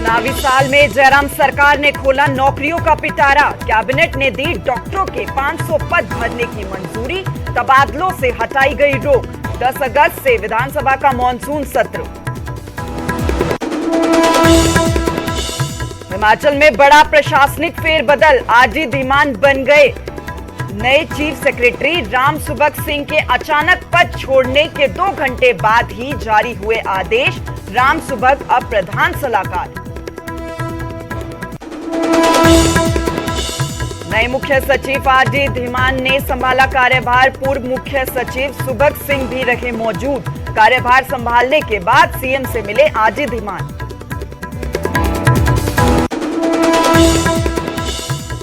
चुनावी साल में जयराम सरकार ने खोला नौकरियों का पिटारा। कैबिनेट ने दी डॉक्टरों के 500 पद भरने की मंजूरी। तबादलों से हटाई गई रोक। 10 अगस्त से विधानसभा का मॉनसून सत्र। हिमाचल में बड़ा प्रशासनिक फेरबदल। आरजी धीमान बन गए नए चीफ सेक्रेटरी। राम सुभग सिंह के अचानक पद छोड़ने के 2 घंटे बाद ही जारी हुए आदेश। राम सुभग अब प्रधान सलाहकार। नए मुख्य सचिव आरजी धीमान ने संभाला कार्यभार। पूर्व मुख्य सचिव सुभग सिंह भी रहे मौजूद। कार्यभार संभालने के बाद सीएम से मिले आरजी धीमान।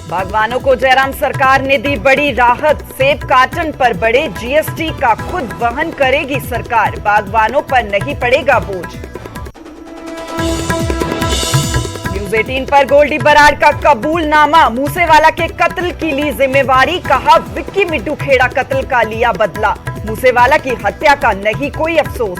बागवानों को जयराम सरकार ने दी बड़ी राहत। सेब कार्टन पर बढ़े जीएसटी का खुद वहन करेगी सरकार। बागवानों पर नहीं पड़ेगा बोझ। न्यूज 18 पर गोल्डी बराड़ का कबूलनामा। मूसेवाला के कत्ल की ली जिम्मेवारी। कहा विक्की मिट्टू खेड़ा कत्ल का लिया बदला। मूसेवाला की हत्या का नहीं कोई अफसोस।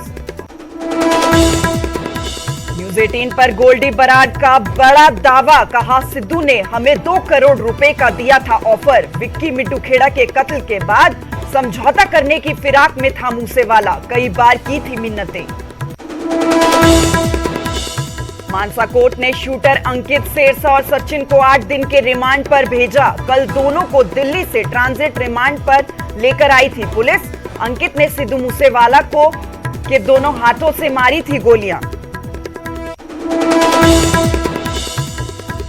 न्यूज 18 पर गोल्डी बराड़ का बड़ा दावा। कहा सिद्धू ने हमें 2 करोड़ रुपए का दिया था ऑफर। विक्की मिट्टू खेड़ा के कत्ल के बाद समझौता करने की फिराक में था मूसेवाला। कई बार की थी मिन्नतें। मानसा कोर्ट ने शूटर अंकित सेरसा और सचिन को 8 दिन के रिमांड पर भेजा। कल दोनों को दिल्ली से ट्रांजिट रिमांड पर लेकर आई थी पुलिस। अंकित ने सिद्धू मूसेवाला को के दोनों हाथों से मारी थी गोलियां।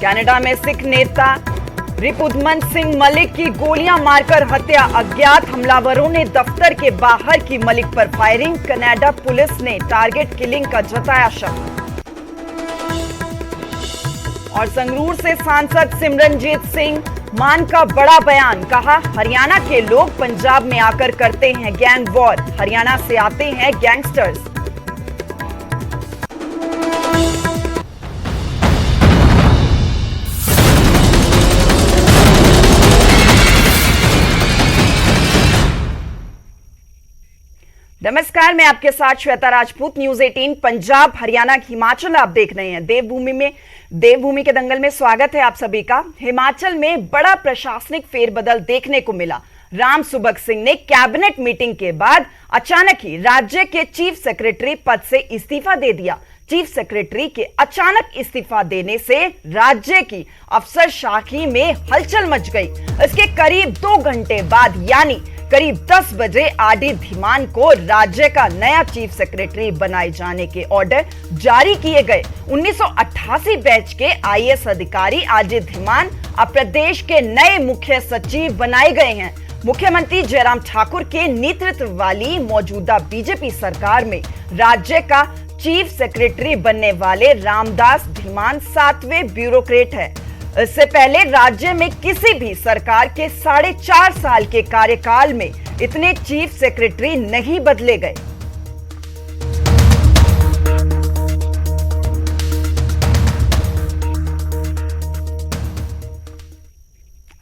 कनाडा में सिख नेता रिपुदमन सिंह मलिक की गोलियां मारकर हत्या। अज्ञात हमलावरों ने दफ्तर के बाहर की मलिक पर फायरिंग। कनाडा पुलिस ने टारगेट किलिंग का जताया शक। और संगरूर से सांसद सिमरनजीत सिंह मान का बड़ा बयान। कहा हरियाणा के लोग पंजाब में आकर करते हैं गैंग वॉर। हरियाणा से आते हैं गैंगस्टर्स। नमस्कार, मैं आपके साथ श्वेता राजपूत। न्यूज 18 पंजाब हरियाणा हिमाचल आप देख रहे हैं। देवभूमि के दंगल में स्वागत है आप सभी का। हिमाचल में बड़ा प्रशासनिक फेरबदल देखने को मिला। राम सुभग सिंह ने कैबिनेट मीटिंग के बाद अचानक ही राज्य के चीफ सेक्रेटरी पद से इस्तीफा दे दिया। चीफ सेक्रेटरी के अचानक इस्तीफा देने से राज्य की अफसरशाही में हलचल मच गई। इसके करीब 2 घंटे बाद यानी करीब 10 बजे आरजी धीमान को राज्य का नया चीफ सेक्रेटरी बनाए जाने के ऑर्डर जारी किए गए। 1988 बैच के आईएएस अधिकारी आरजी धीमान अब प्रदेश के नए मुख्य सचिव बनाए गए हैं। मुख्यमंत्री जयराम ठाकुर के नेतृत्व वाली मौजूदा बीजेपी सरकार में राज्य का चीफ सेक्रेटरी बनने वाले रामदास धीमान 7वें ब्यूरोक्रेट है। इससे पहले राज्य में किसी भी सरकार के 4.5 साल के कार्यकाल में इतने चीफ सेक्रेटरी नहीं बदले गए।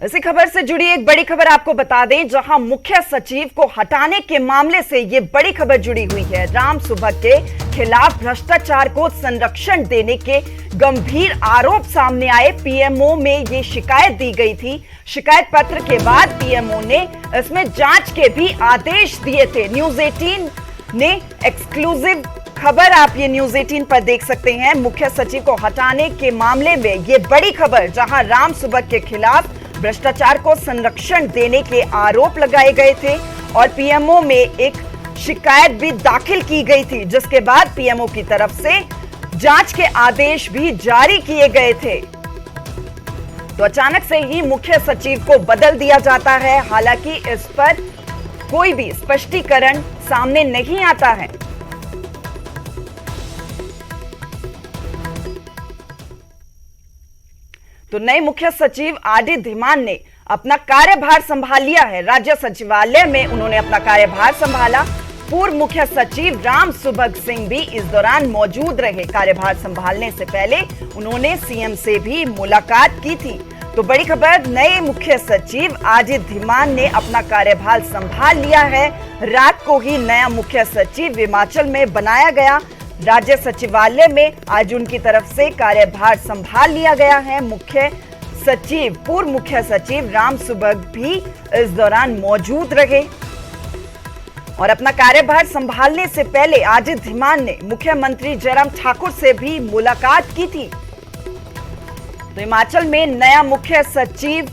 इसी खबर से जुड़ी एक बड़ी खबर आपको बता दें, जहां मुख्य सचिव को हटाने के मामले से ये बड़ी खबर जुड़ी हुई है। राम सुभग के खिलाफ भ्रष्टाचार को संरक्षण देने के गंभीर आरोप सामने आए। पीएमओ में ये शिकायत दी गई थी। शिकायत पत्र के बाद पीएमओ ने इसमें जांच के भी आदेश दिए थे। न्यूज 18 ने एक्सक्लूसिव खबर आप ये न्यूज 18 पर देख सकते हैं। मुख्य सचिव को हटाने के मामले में ये बड़ी खबर, जहां राम सुभग के खिलाफ भ्रष्टाचार को संरक्षण देने के आरोप लगाए गए थे और पीएमओ में एक शिकायत भी दाखिल की गई थी, जिसके बाद पीएमओ की तरफ से जांच के आदेश भी जारी किए गए थे। तो अचानक से ही मुख्य सचिव को बदल दिया जाता है। हालांकि इस पर कोई भी स्पष्टीकरण सामने नहीं आता है। तो नए मुख्य सचिव आरजी धीमान ने अपना कार्यभार संभाल लिया है। राज्य सचिवालय में उन्होंने अपना कार्यभार संभाला। पूर्व मुख्य सचिव राम सुभग सिंह भी इस दौरान मौजूद रहे। कार्यभार संभालने से पहले उन्होंने सीएम से भी मुलाकात की थी। तो बड़ी खबर, नए मुख्य सचिव आरजी धीमान ने अपना कार्यभार संभाल लिया है। रात को ही नया मुख्य सचिव हिमाचल में बनाया गया। राज्य सचिवालय में आज उनकी तरफ से कार्यभार संभाल लिया गया है। मुख्य सचिव, पूर्व मुख्य सचिव राम सुबग भी इस दौरान मौजूद रहे और अपना कार्यभार संभालने से पहले आजिज धीमान ने मुख्यमंत्री जयराम ठाकुर से भी मुलाकात की थी। तो हिमाचल में नया मुख्य सचिव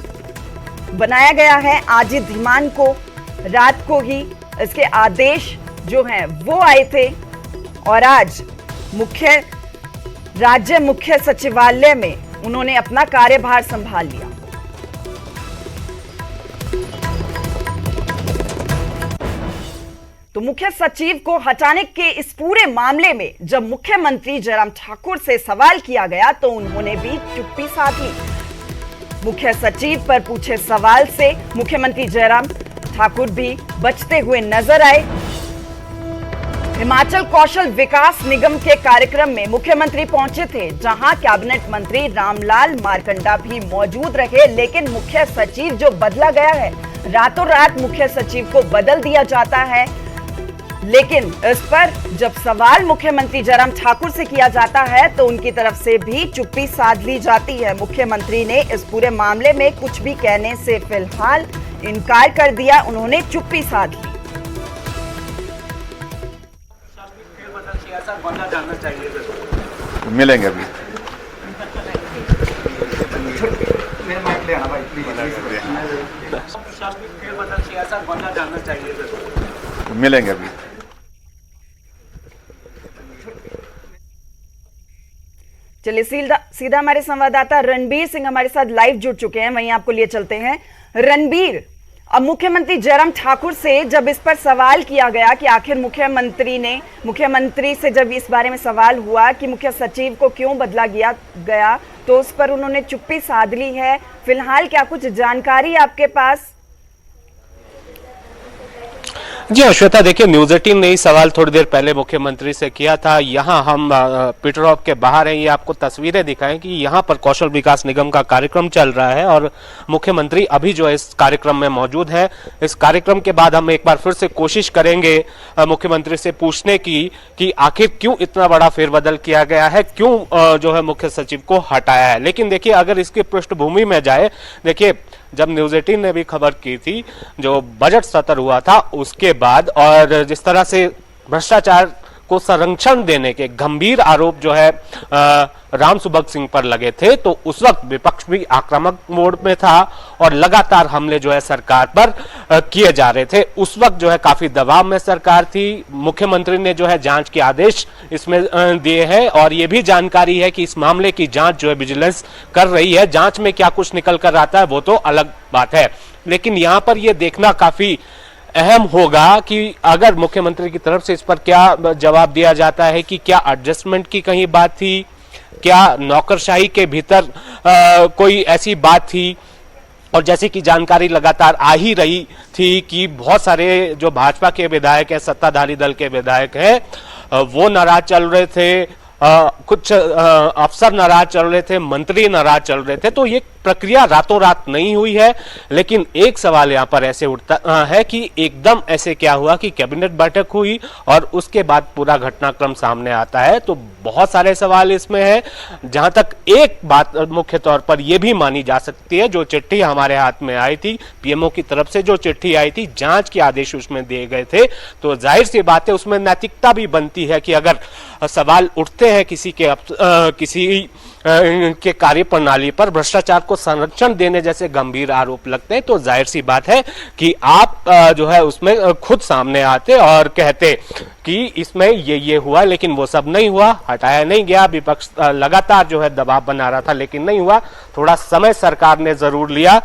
बनाया गया है आजिज धीमान को। रात को ही इसके आदेश जो हैं वो आए थे और आज राज्य मुख्य सचिवालय में उन्होंने अपना कार्यभार संभाल लिया। तो मुख्य सचिव को हटाने के इस पूरे मामले में जब मुख्यमंत्री जयराम ठाकुर से सवाल किया गया तो उन्होंने भी चुप्पी साध ली। मुख्य सचिव पर पूछे सवाल से मुख्यमंत्री जयराम ठाकुर भी बचते हुए नजर आए। हिमाचल कौशल विकास निगम के कार्यक्रम में मुख्यमंत्री पहुंचे थे, जहां कैबिनेट मंत्री रामलाल मारकंडा भी मौजूद रहे। लेकिन मुख्य सचिव जो बदला गया है, रातों रात मुख्य सचिव को बदल दिया जाता है। लेकिन इस पर जब सवाल मुख्यमंत्री जयराम ठाकुर से किया जाता है तो उनकी तरफ से भी चुप्पी साध ली जाती है। मुख्यमंत्री ने इस पूरे मामले में कुछ भी कहने से फिलहाल इनकार कर दिया, उन्होंने चुप्पी साध ली। मिलेंगे अभी। मिलेंगे अभी। चलिए सीधा हमारे संवाददाता रणबीर सिंह हमारे साथ लाइव जुड़ चुके हैं, वहीं आपको लिए चलते हैं। रणबीर, अब मुख्यमंत्री जयराम ठाकुर से जब इस पर सवाल किया गया कि आखिर मुख्यमंत्री से जब इस बारे में सवाल हुआ कि मुख्य सचिव को क्यों बदला गया तो उस पर उन्होंने चुप्पी साध ली है। फिलहाल क्या कुछ जानकारी है आपके पास? जी श्वेता, देखिए न्यूज 18 ने ही सवाल थोड़ी देर पहले मुख्यमंत्री से किया था। यहाँ हम पीटरहॉफ के बाहर हैं, ये आपको तस्वीरें दिखाएं कि यहाँ पर कौशल विकास निगम का कार्यक्रम चल रहा है और मुख्यमंत्री अभी जो है इस कार्यक्रम में मौजूद है। इस कार्यक्रम के बाद हम एक बार फिर से कोशिश करेंगे मुख्यमंत्री से पूछने की कि आखिर क्यों इतना बड़ा फेरबदल किया गया है, क्यों जो है मुख्य सचिव को हटाया है। लेकिन देखिए अगर इसकी पृष्ठभूमि में जाए, देखिए जब न्यूज 18 ने भी खबर की थी, जो बजट सत्र हुआ था उसके बाद, और जिस तरह से भ्रष्टाचार को संरक्षण देने के गंभीर आरोप जो है राम सुबग सिंह पर लगे थे, तो उस वक्त विपक्ष भी आक्रामक मोड में था और लगातार हमले जो है सरकार पर किए जा रहे थे। उस वक्त जो है काफी दबाव में सरकार थी। मुख्यमंत्री ने जो है जांच के आदेश इसमें दिए हैं और ये भी जानकारी है कि इस मामले की जांच जो है विजिलेंस कर रही है। जांच में क्या कुछ निकल कर आता है वो तो अलग बात है, लेकिन यहाँ पर यह देखना काफी अहम होगा कि अगर मुख्यमंत्री की तरफ से इस पर क्या जवाब दिया जाता है कि क्या एडजस्टमेंट की कहीं बात थी, क्या नौकरशाही के भीतर कोई ऐसी बात थी। और जैसे कि जानकारी लगातार आ ही रही थी कि बहुत सारे जो भाजपा के विधायक हैं, सत्ताधारी दल के विधायक हैं, वो नाराज चल रहे थे, कुछ अफसर नाराज चल रहे थे, मंत्री नाराज चल रहे थे। तो ये प्रक्रिया रातों रात नहीं हुई है। लेकिन एक सवाल यहां पर ऐसे उठता है कि एकदम ऐसे क्या हुआ कि कैबिनेट बैठक हुई और उसके बाद पूरा घटनाक्रम सामने आता है। तो बहुत सारे सवाल इसमें हैं। जहां तक एक बात मुख्य तौर पर यह भी मानी जा सकती है, जो चिट्ठी हमारे हाथ में आई थी, पीएमओ की तरफ से जो चिट्ठी आई थी, जांच के आदेश उसमें दिए गए थे, तो जाहिर सी बात है उसमें नैतिकता भी बनती है कि अगर सवाल उठते हैं किसी के कार्य प्रणाली पर, भ्रष्टाचार को संरक्षण देने जैसे गंभीर आरोप लगते हैं, तो जाहिर सी बात है कि आप जो है उसमें खुद सामने आते और कहते कि इसमें ये हुआ, लेकिन वो सब नहीं हुआ, हटाया नहीं गया। विपक्ष लगातार जो है दबाव बना रहा था लेकिन नहीं हुआ। थोड़ा समय सरकार ने जरूर लिया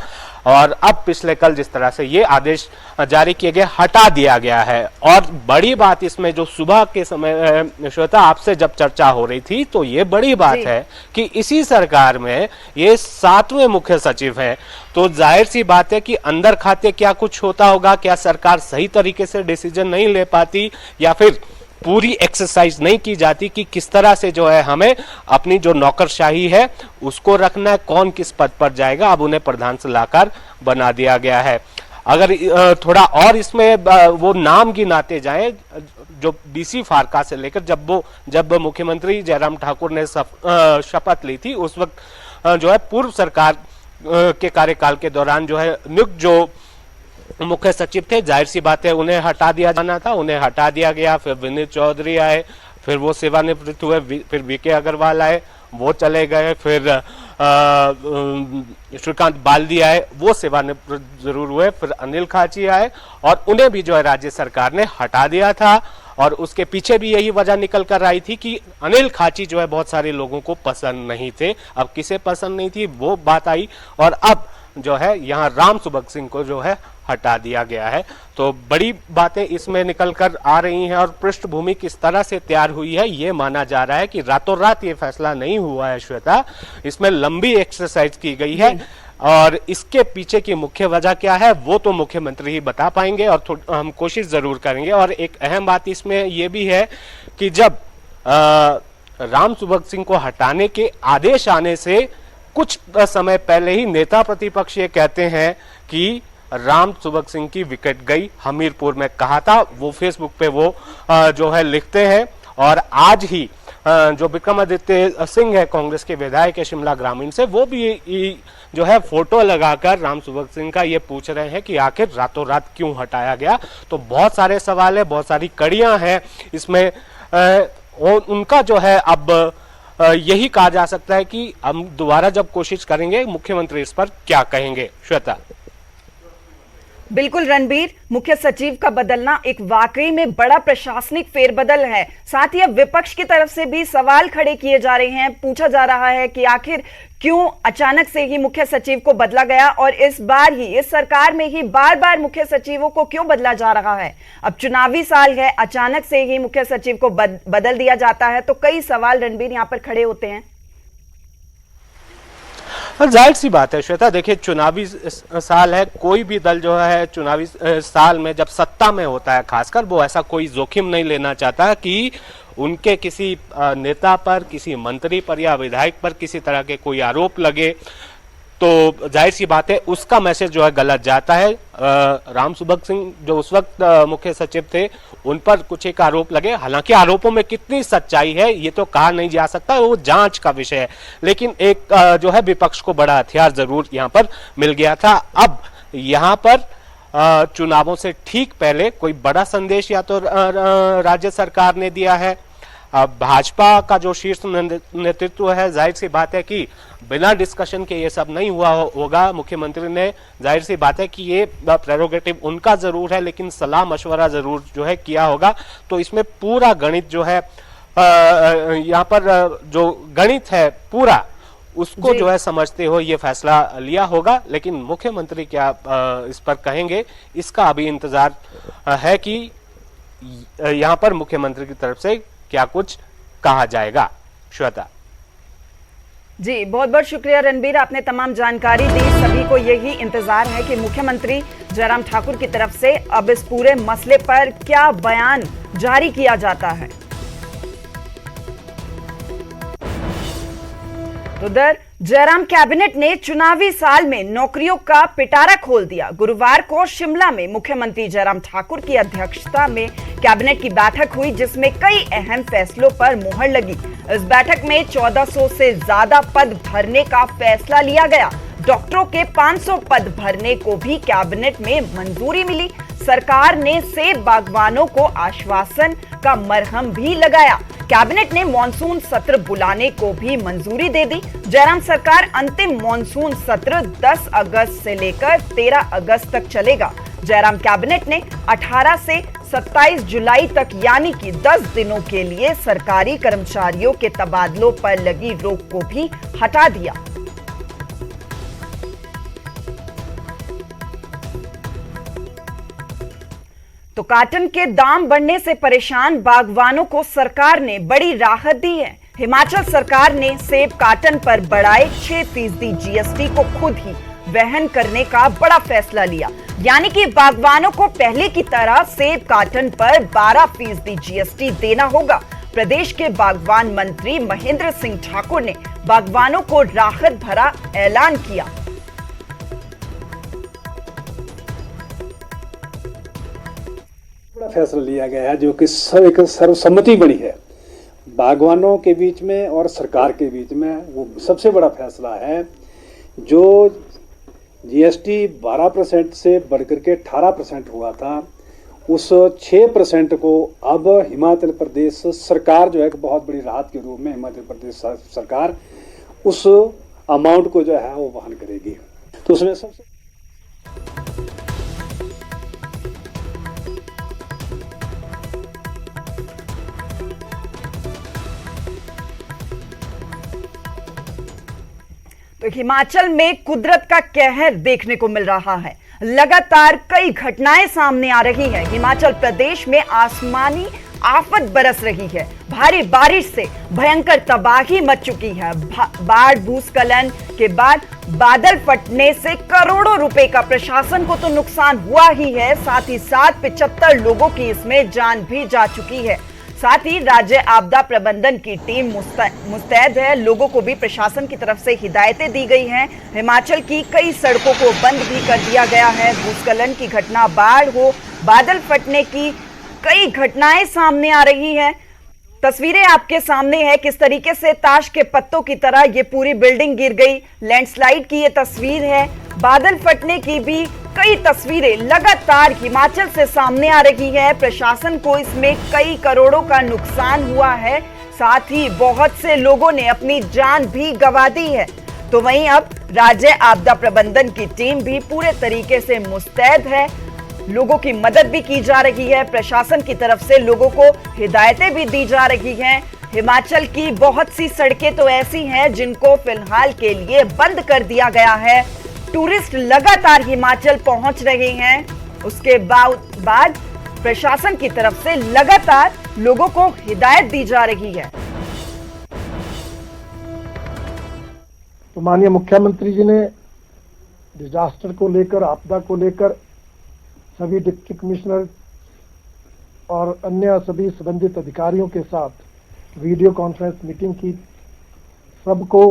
और अब पिछले कल जिस तरह से ये आदेश जारी किए गए, हटा दिया गया है। और बड़ी बात इसमें जो सुबह के समय श्वेता आपसे जब चर्चा हो रही थी, तो ये बड़ी बात है कि इसी सरकार में ये 7वें मुख्य सचिव हैं। तो जाहिर सी बात है कि अंदर खाते क्या कुछ होता होगा, क्या सरकार सही तरीके से डिसीजन नहीं ले पाती या फिर पूरी एक्सरसाइज नहीं की जाती कि किस तरह से जो है हमें अपनी जो नौकरशाही है उसको रखना है, कौन किस पद पर जाएगा। अब उन्हें प्रधान सलाहकार बना दिया गया है। अगर थोड़ा और इसमें वो नाम गिनाते जाएं, जो बीसी फारका से लेकर जब मुख्यमंत्री जयराम ठाकुर ने शपथ ली थी, उस वक्त जो है पूर्व सरकार के कार्यकाल के दौरान जो है नियुक्त जो मुख्य सचिव थे, जाहिर सी बात है उन्हें हटा दिया जाना था, उन्हें हटा दिया गया। फिर विनीत चौधरी आए, फिर वो सेवानिवृत्त हुए, फिर वीके अग्रवाल आए, वो चले गए, फिर श्रीकांत बाल्दी आए, वो सेवानिवृत्त जरूर हुए, फिर अनिल खाची आए और उन्हें भी जो है राज्य सरकार ने हटा दिया था। और उसके पीछे भी यही वजह निकल कर आई थी कि अनिल खाची जो है बहुत सारे लोगों को पसंद नहीं थे। अब किसे पसंद नहीं थी वो बात आई, और अब जो है यहाँ राम सुभग सिंह को जो है हटा दिया गया है। तो बड़ी बातें इसमें निकल कर आ रही हैं, और पृष्ठभूमि किस तरह से तैयार हुई है ये माना जा रहा है कि रातों रात ये फैसला नहीं हुआ है श्वेता, इसमें लंबी एक्सरसाइज की गई है। और इसके पीछे की मुख्य वजह क्या है वो तो मुख्यमंत्री ही बता पाएंगे, और हम कोशिश जरूर करेंगे। और एक अहम बात इसमें यह भी है कि जब राम सुभग सिंह को हटाने के आदेश आने से कुछ समय पहले ही नेता प्रतिपक्ष ये कहते हैं कि राम सुभग सिंह की विकेट गई, हमीरपुर में कहा था, वो फेसबुक पे वो जो है लिखते हैं। और आज ही जो विक्रमादित्य सिंह है कांग्रेस के विधायक है शिमला ग्रामीण से, वो भी जो है फोटो लगाकर राम सुभग सिंह का ये पूछ रहे हैं कि आखिर रातों रात क्यों हटाया गया। तो बहुत सारे सवाल है, बहुत सारी कड़ियां हैं इसमें, उनका जो है अब यही कहा जा सकता है कि हम दोबारा जब कोशिश करेंगे मुख्यमंत्री इस पर क्या कहेंगे। श्वेता। बिल्कुल रणबीर, मुख्य सचिव का बदलना एक वाकई में बड़ा प्रशासनिक फेरबदल है। साथ ही अब विपक्ष की तरफ से भी सवाल खड़े किए जा रहे हैं, पूछा जा रहा है कि आखिर क्यों अचानक से ही मुख्य सचिव को बदला गया, और इस बार ही इस सरकार में ही बार बार मुख्य सचिवों को क्यों बदला जा रहा है। अब चुनावी साल है, अचानक से ही मुख्य सचिव को बदल दिया जाता है, तो कई सवाल रणबीर यहां पर खड़े होते हैं। जाहिर सी बात है श्वेता, देखिए चुनावी साल है, कोई भी दल जो है चुनावी साल में जब सत्ता में होता है खासकर, वो ऐसा कोई जोखिम नहीं लेना चाहता कि उनके किसी नेता पर, किसी मंत्री पर या विधायक पर किसी तरह के कोई आरोप लगे, तो जाहिर सी बात है उसका मैसेज जो है गलत जाता है। राम सुभग सिंह जो उस वक्त मुख्य सचिव थे, उन पर कुछ एक आरोप लगे, हालांकि आरोपों में कितनी सच्चाई है ये तो कहा नहीं जा सकता, वो जांच का विषय है। लेकिन एक जो है विपक्ष को बड़ा हथियार जरूर यहाँ पर मिल गया था। अब यहाँ पर चुनावों से ठीक पहले कोई बड़ा संदेश या तो राज्य सरकार ने दिया है। भाजपा का जो शीर्ष नेतृत्व है, जाहिर सी बात है कि बिना डिस्कशन के ये सब नहीं हुआ होगा। मुख्यमंत्री ने जाहिर सी बात है कि ये प्रेरोगेटिव उनका जरूर है, लेकिन सलाह मशवरा जरूर जो है किया होगा। तो इसमें पूरा गणित जो है यहाँ पर जो गणित है पूरा उसको जो है समझते हो ये फैसला लिया होगा। लेकिन मुख्यमंत्री क्या इस पर कहेंगे, इसका अभी इंतजार है कि यहाँ पर मुख्यमंत्री की तरफ से क्या कुछ कहा जाएगा। श्वेता जी, बहुत बहुत शुक्रिया रणबीर, आपने तमाम जानकारी दी। सभी को यही इंतजार है कि मुख्यमंत्री जयराम ठाकुर की तरफ से अब इस पूरे मसले पर क्या बयान जारी किया जाता है। उधर जयराम कैबिनेट ने चुनावी साल में नौकरियों का पिटारा खोल दिया। गुरुवार को शिमला में मुख्यमंत्री जयराम ठाकुर की अध्यक्षता में कैबिनेट की बैठक हुई, जिसमें कई अहम फैसलों पर मुहर लगी। इस बैठक में 1400 से ज्यादा पद भरने का फैसला लिया गया। डॉक्टरों के 500 पद भरने को भी कैबिनेट में मंजूरी मिली। सरकार ने सेब बागवानों को आश्वासन का मरहम भी लगाया। कैबिनेट ने मॉनसून सत्र बुलाने को भी मंजूरी दे दी। जयराम सरकार अंतिम मॉनसून सत्र 10 अगस्त से लेकर 13 अगस्त तक चलेगा। जयराम कैबिनेट ने 18 से 27 जुलाई तक यानी कि 10 दिनों के लिए सरकारी कर्मचारियों के तबादलों पर लगी रोक को भी हटा दिया। तो काटन के दाम बढ़ने से परेशान बागवानों को सरकार ने बड़ी राहत दी है। हिमाचल सरकार ने सेब काटन पर बढ़ाए 6% जीएसटी को खुद ही वहन करने का बड़ा फैसला लिया, यानी कि बागवानों को पहले की तरह सेब काटन पर 12% जीएसटी देना होगा। प्रदेश के बागवान मंत्री महेंद्र सिंह ठाकुर ने बागवानों को राहत भरा ऐलान किया। फैसला लिया गया है जो कि एक सर्वसम्मति बनी है बागवानों के बीच में और सरकार के बीच में। वो सबसे बड़ा फैसला है जो जीएसटी 12% से बढ़कर के 18% हुआ था, उस 6% को अब हिमाचल प्रदेश सरकार जो है एक बहुत बड़ी राहत के रूप में हिमाचल प्रदेश सरकार उस अमाउंट को जो है वो वहन करेगी। तो उसमें सबसे तो हिमाचल में कुदरत का कहर देखने को मिल रहा है। लगातार कई घटनाएं सामने आ रही है। हिमाचल प्रदेश में आसमानी आफत बरस रही है। भारी बारिश से भयंकर तबाही मच चुकी है। बाढ़ भूस्खलन के बाद बादल फटने से करोड़ों रुपए का प्रशासन को तो नुकसान हुआ ही है, साथ ही साथ 75 लोगों की इसमें जान भी जा चुकी है। साथ ही राज्य आपदा प्रबंधन की टीम मुस्तैद है। लोगों को भी प्रशासन की तरफ से हिदायतें दी गई हैं। हिमाचल की कई सड़कों को बंद भी कर दिया गया है। भूस्खलन की घटना, बाढ़ हो, बादल फटने की कई घटनाएं सामने आ रही हैं। तस्वीरें आपके सामने है, किस तरीके से ताश के पत्तों की तरह ये पूरी बिल्डिंग गिर गई। लैंडस्लाइड की ये तस्वीर है, बादल फटने की भी कई तस्वीरें लगातार हिमाचल से सामने आ रही है। प्रशासन को इसमें कई करोड़ों का नुकसान हुआ है, साथ ही बहुत से लोगों ने अपनी जान भी गंवा दी है। तो वहीं अब राज्य आपदा प्रबंधन की टीम भी पूरे तरीके से मुस्तैद है। लोगों की मदद भी की जा रही है। प्रशासन की तरफ से लोगों को हिदायतें भी दी जा रही हैं। हिमाचल की बहुत सी सड़कें तो ऐसी हैं जिनको फिलहाल के लिए बंद कर दिया गया है। टूरिस्ट लगातार हिमाचल पहुंच रहे हैं। उसके बाद प्रशासन की तरफ से लगातार लोगों को हिदायत दी जा रही है। तो माननीय मुख्यमंत्री जी ने डिजास्टर को लेकर, आपदा को लेकर सभी डिप्टी कमिश्नर और अन्य सभी संबंधित अधिकारियों के साथ वीडियो कॉन्फ्रेंस मीटिंग की। सबको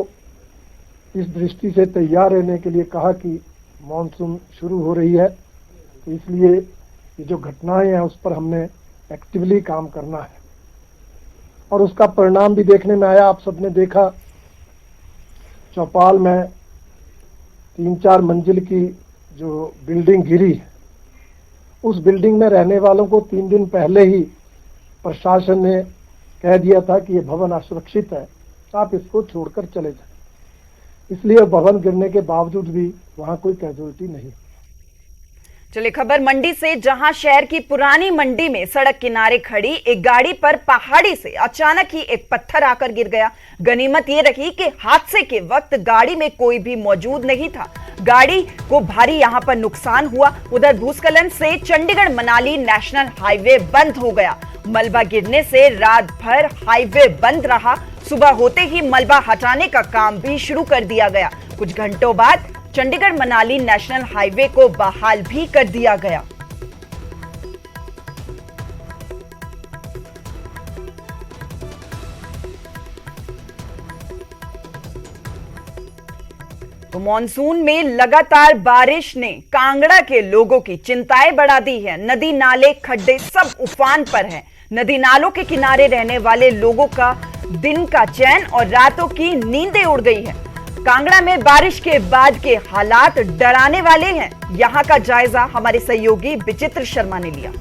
इस दृष्टि से तैयार रहने के लिए कहा कि मॉनसून शुरू हो रही है, तो इसलिए ये जो घटनाएं हैं उस पर हमने एक्टिवली काम करना है। और उसका परिणाम भी देखने में आया। आप सबने देखा चौपाल में 3-4 मंजिल की जो बिल्डिंग गिरी है, उस बिल्डिंग में रहने वालों को 3 दिन पहले ही प्रशासन ने कह दिया था कि ये भवन असुरक्षित है, आप इसको छोड़कर चले जाएं। इसलिए भवन गिरने के बावजूद भी वहां कोई कैजुअलिटी नहीं। चलिए खबर मंडी से, जहां शहर की पुरानी मंडी में सड़क किनारे खड़ी एक गाड़ी पर पहाड़ी से अचानक ही एक पत्थर आकर गिर गया। गनीमत ये रही कि हादसे के वक्त गाड़ी में कोई भी मौजूद नहीं था। गाड़ी को भारी यहां पर नुकसान हुआ। उधर भूस्खलन से चंडीगढ़ मनाली नेशनल हाईवे बंद हो गया। मलबा गिरने से रात भर हाईवे बंद रहा। सुबह होते ही मलबा हटाने का काम भी शुरू कर दिया गया। कुछ घंटों बाद चंडीगढ़ मनाली नेशनल हाईवे को बहाल भी कर दिया गया। तो मॉनसून में लगातार बारिश ने कांगड़ा के लोगों की चिंताएं बढ़ा दी है। नदी नाले खड्डे सब उफान पर हैं। नदी नालों के किनारे रहने वाले लोगों का दिन का चैन और रातों की नींदें उड़ गई है। कांगड़ा में बारिश के बाद के हालात डराने वाले हैं। यहां का जायजा हमारे सहयोगी विचित्र शर्मा ने लिया।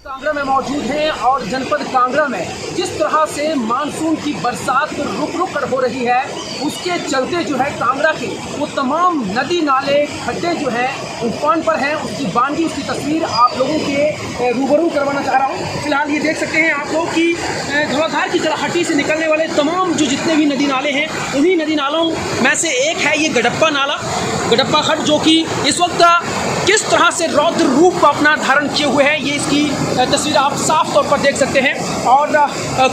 कांगड़ा में मौजूद हैं और जनपद कांगड़ा में जिस तरह से मानसून की बरसात रुक रुक कर हो रही है, उसके चलते जो है कांगड़ा के वो तमाम नदी नाले खड्डे जो हैं उफान पर हैं। उसकी बांधी, उसकी तस्वीर आप लोगों के रूबरू करवाना चाह रहा हूँ। फिलहाल ये देख सकते हैं आप लोग कि धौलाधार की तलहटी से निकलने वाले तमाम जो जितने भी नदी नाले हैं, उन्हीं नदी नालों में से एक है ये गडप्पा नाला, गडप्पा खड्ड, जो कि इस वक्त किस तरह से रौद्र रूप अपना धारण किए हुए हैं, ये इसकी तस्वीर आप साफ तौर पर देख सकते हैं। और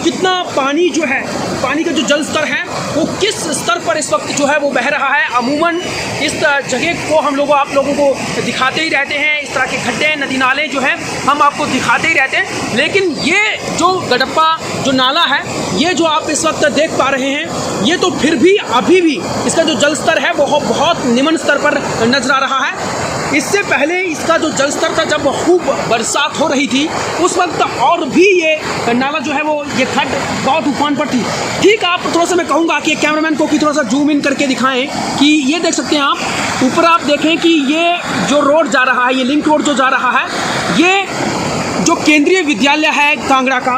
कितना पानी जो है, पानी का जो जल स्तर है वो किस स्तर पर इस वक्त जो है वो बह रहा है। अमूमन इस जगह को हम आप लोगों को दिखाते ही रहते हैं, इस तरह के खड्डे नदी नाले जो हैं हम आपको दिखाते ही रहते हैं, लेकिन ये जो गडप्पा जो नाला है, ये जो आप इस वक्त देख पा रहे हैं, ये तो फिर भी अभी भी इसका जो जल स्तर है वो बहुत निम्न स्तर पर नजर आ रहा है। इससे पहले इसका जो जल स्तर था, जब खूब बरसात हो रही थी उस वक्त और भी ये नाला जो है वो ये खड्ड बहुत उफान पर थी। ठीक, आप थोड़ा सा मैं कहूँगा कि कैमरामैन को कि थोड़ा सा जूम इन करके दिखाएं कि ये देख सकते हैं आप ऊपर, आप देखें कि ये जो रोड जा रहा है, ये लिंक रोड जो जा रहा है, ये जो केंद्रीय विद्यालय है कांगड़ा का,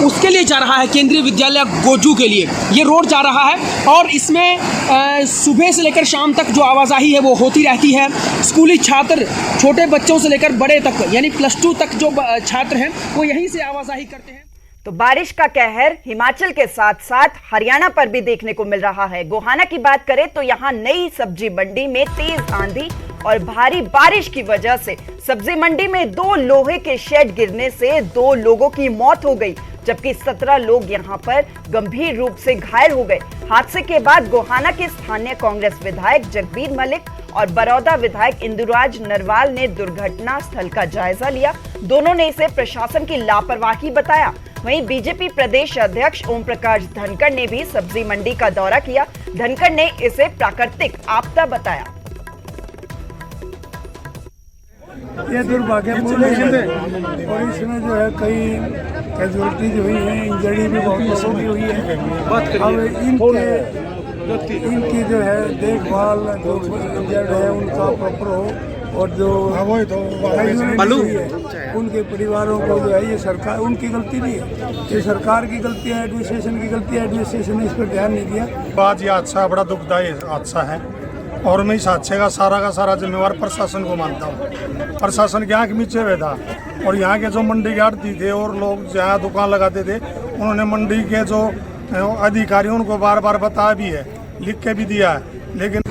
उसके लिए जा रहा है, केंद्रीय विद्यालय गोजू के लिए ये रोड जा रहा है। और इसमें सुबह से लेकर शाम तक जो आवाजाही है वो होती रहती है। स्कूली छात्र, छोटे बच्चों से लेकर बड़े तक, यानी +2 तक जो छात्र हैं वो यहीं से आवाजाही करते हैं। तो बारिश का कहर हिमाचल के साथ साथ हरियाणा पर भी देखने को मिल रहा है। गोहाना की बात करें तो यहाँ नई सब्जी मंडी में तेज आंधी और भारी बारिश की वजह से सब्जी मंडी में 2 लोहे के शेड गिरने से 2 लोगों की मौत हो गई, जबकि 17 लोग यहां पर गंभीर रूप से घायल हो गए। हादसे के बाद गोहाना के स्थानीय कांग्रेस विधायक जगबीर मलिक और बरौदा विधायक इंदुराज नरवाल ने दुर्घटना स्थल का जायजा लिया। दोनों ने इसे प्रशासन की लापरवाही बताया। वहीं बीजेपी प्रदेश अध्यक्ष ओम प्रकाश धनखड़ ने भी सब्जी मंडी का दौरा किया। धनखड़ ने इसे प्राकृतिक आपदा बताया। ये दुर्भाग्यपूर्ण है और इसमें जो है कई कैजुअलिटीज हुई हैं, इंजरी भी बहुत लोगों की हुई है। अब इनकी जो है देखभाल, जो इंजर्ड है उनका प्रॉपर हो, और जो उनके परिवारों को जो है, ये सरकार, उनकी गलती नहीं है, ये सरकार की गलती है, एडमिनिस्ट्रेशन की गलती है। एडमिनिस्ट्रेशन ने इस पर ध्यान नहीं दिया। बात ये हादसा बड़ा दुखदायी हादसा है और मैं इस हादसे का सारा जिम्मेवार प्रशासन को मानता हूँ। प्रशासन के यहाँ के नीचे हुए था और यहाँ के जो मंडी के आड़ती थे और लोग जहाँ दुकान लगाते थे, उन्होंने मंडी के जो अधिकारी उनको बार बार बताया भी है, लिख के भी दिया है, लेकिन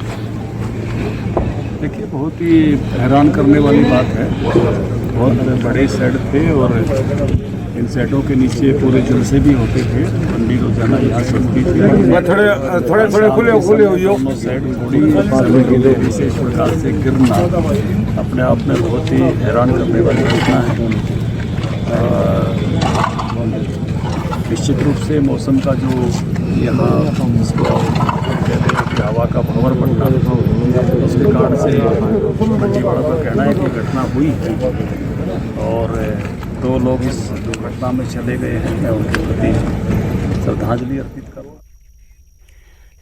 देखिए बहुत ही हैरान करने वाली बात है। बहुत बड़े शेड थे और इन सेटों के नीचे पूरे जलसे भी होते थे। मंडी रोजाना यहाँ चलती थी। थोड़े खुले हुई हो। दोनों साइड थोड़ी विशेष प्रकार से गिरना अपने आप में बहुत ही हैरान करने वाली घटना है। निश्चित रूप से मौसम का जो यहाँ इसको कहते हैं कि हवा का भंवर बढ़ना, उसके कारण से मंडी वालों का कहना है कि घटना हुई है और 2 लोग इस दुर्घटना में चले गए हैं। मैं उनके प्रति श्रद्धांजलि अर्पित करूँ।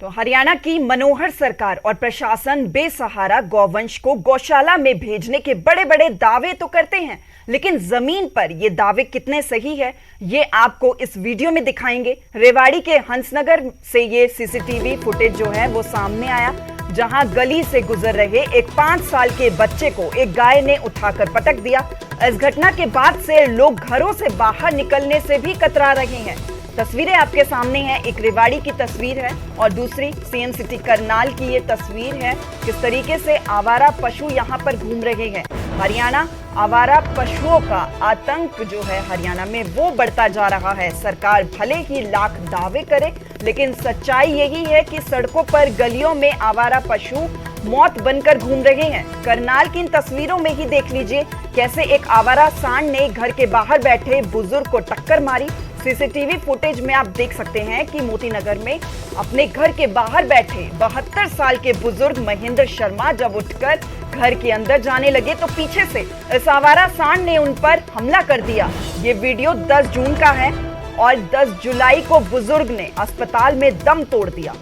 तो हरियाणा की मनोहर सरकार और प्रशासन बेसहारा गौवंश को गौशाला में भेजने के बड़े बड़े दावे तो करते हैं, लेकिन जमीन पर ये दावे कितने सही है ये आपको इस वीडियो में दिखाएंगे। रेवाड़ी के हंसनगर से ये सीसीटीवी फुटेज जो है वो सामने आया, जहां गली से गुजर रहे एक 5 साल के बच्चे को एक गाय ने उठाकर पटक दिया। इस घटना के बाद से लोग घरों से बाहर निकलने से भी कतरा रहे हैं। तस्वीरें आपके सामने हैं, एक रेवाड़ी की तस्वीर है और दूसरी सीएम सिटी करनाल की ये तस्वीर है। किस तरीके से आवारा पशु यहाँ पर घूम रहे हैं। हरियाणा आवारा पशुओं का आतंक जो है हरियाणा में वो बढ़ता जा रहा है। सरकार भले ही लाख दावे करे, लेकिन सच्चाई यही है कि सड़कों पर गलियों में आवारा पशु मौत बनकर घूम रहे हैं। करनाल की इन तस्वीरों में ही देख लीजिए कैसे एक आवारा सांड ने घर के बाहर बैठे बुजुर्ग को टक्कर मारी। सीसीटीवी फुटेज में आप देख सकते हैं कि मोतीनगर में अपने घर के बाहर बैठे 72 साल के बुजुर्ग महेंद्र शर्मा जब उठकर घर के अंदर जाने लगे तो पीछे से इस आवारा सांड ने उन पर हमला कर दिया। ये वीडियो 10 जून का है और 10 जुलाई को बुजुर्ग ने अस्पताल में दम तोड़ दिया।